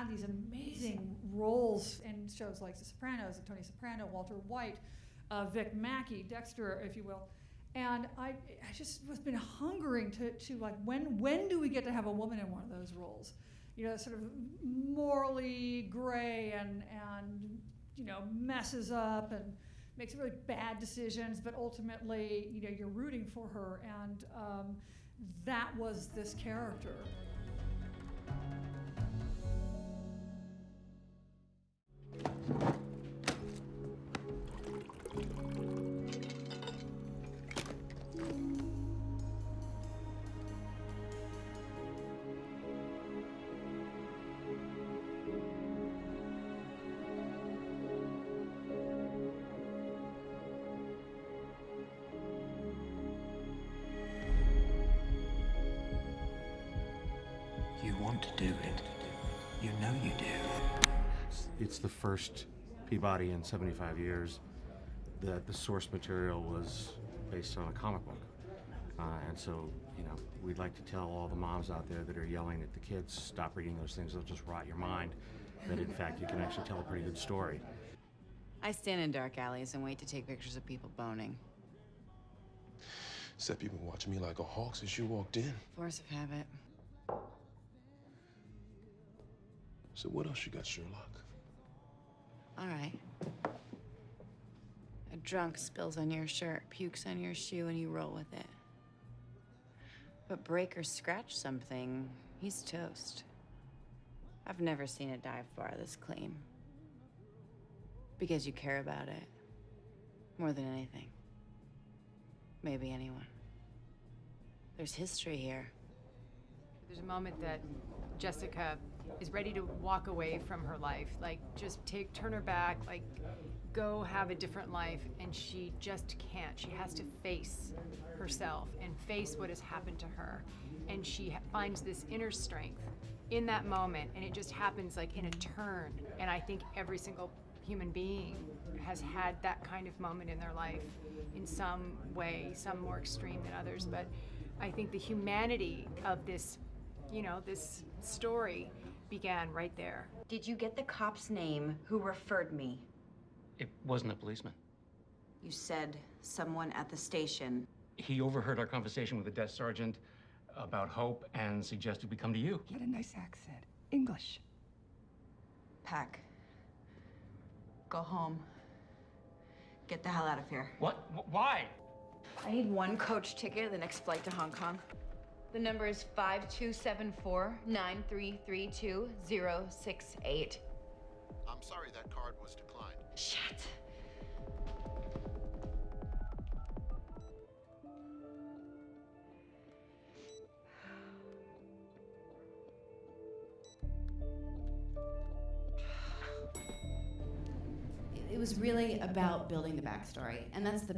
had these amazing roles in shows like The Sopranos, Tony Soprano, Walter White, Vic Mackey, Dexter, if you will. And I just was been hungering to like, when do we get to have a woman in one of those roles? You know, sort of morally gray and you know, messes up and makes really bad decisions, but ultimately, you know, you're rooting for her, and that was this character. You want to do it. You know you do. It's the first Peabody in 75 years that the source material was based on a comic book. And so, you know, we'd like to tell all the moms out there that are yelling at the kids, stop reading those things, they'll just rot your mind, that in fact you can actually tell a pretty good story. I stand in dark alleys and wait to take pictures of people boning. Except you've been watching me like a hawk since you walked in. Force of habit. So what else you got, Sherlock? All right. A drunk spills on your shirt, pukes on your shoe, and you roll with it. But break or scratch something, he's toast. I've never seen a dive bar this clean. Because you care about it. More than anything. Maybe anyone. There's history here. There's a moment that Jessica is ready to walk away from her life, like just turn her back, like go have a different life, and she just can't. She has to face herself and face what has happened to her, and she finds this inner strength in that moment, and it just happens like in a turn. And I think every single human being has had that kind of moment in their life in some way, some more extreme than others, but I think the humanity of this, you know, this story began right there. Did you get the cop's name who referred me? It wasn't a policeman. You said someone at the station. He overheard our conversation with the desk sergeant about Hope and suggested we come to you. He had a nice accent. English. Pack. Go home. Get the hell out of here. What? Why? I need one coach ticket the next flight to Hong Kong. The number is 5274-9332-068. I'm sorry, that card was declined. Shit. It was really about building the backstory, and that's the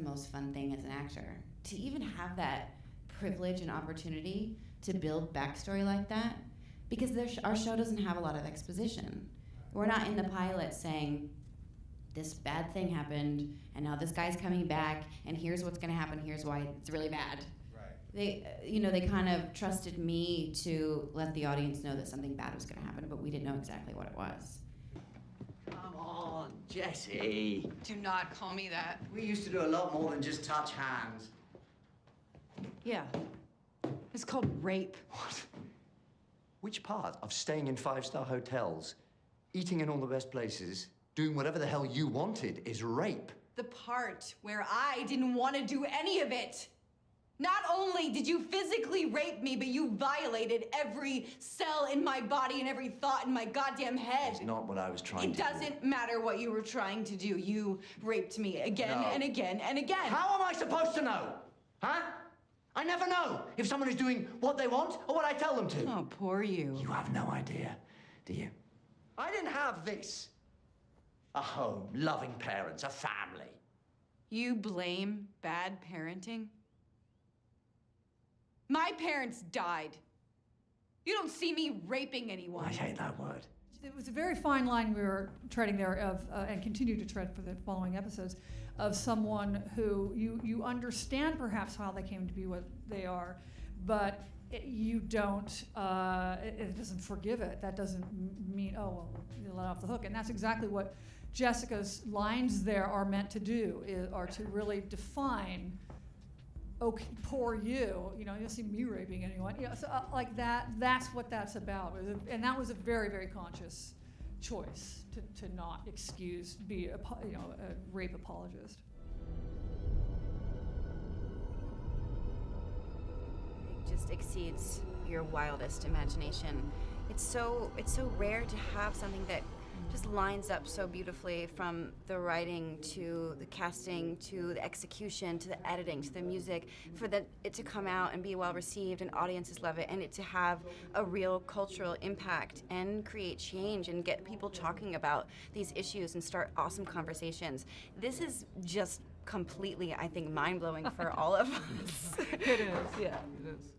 most fun thing as an actor. To even have that privilege and opportunity to build backstory like that, because our show doesn't have a lot of exposition. We're not in the pilot saying, this bad thing happened, and now this guy's coming back, and here's what's gonna happen, here's why it's really bad. Right. They kind of trusted me to let the audience know that something bad was gonna happen, but we didn't know exactly what it was. Come on, Jessie. Do not call me that. We used to do a lot more than just touch hands. Yeah. It's called rape. What? Which part of staying in five-star hotels, eating in all the best places, doing whatever the hell you wanted is rape? The part where I didn't want to do any of it. Not only did you physically rape me, but you violated every cell in my body and every thought in my goddamn head. It's not what I was trying to do. It doesn't matter what you were trying to do. You raped me again and again and again. How am I supposed to know? Huh? I never know if someone is doing what they want or what I tell them to. Oh, poor you. You have no idea, do you? I didn't have this. A home, loving parents, a family. You blame bad parenting? My parents died. You don't see me raping anyone. I hate that word. It was a very fine line we were treading there of, and continue to tread for the following episodes, of someone who you understand perhaps how they came to be what they are, but you don't, it doesn't forgive it. That doesn't mean, oh, well, you let off the hook. And that's exactly what Jessica's lines there are meant to do, are to really define, okay, poor you, you don't see me raping anyone. So like that's what that's about. And that was a very, very conscious choice to not be a rape apologist. It just exceeds your wildest imagination. It's so rare to have something that just lines up so beautifully, from the writing to the casting to the execution to the editing to the music, for it to come out and be well received and audiences love it, and it to have a real cultural impact and create change and get people talking about these issues and start awesome conversations. This is just completely, I think, mind-blowing for all of us. It is. Yeah. It is.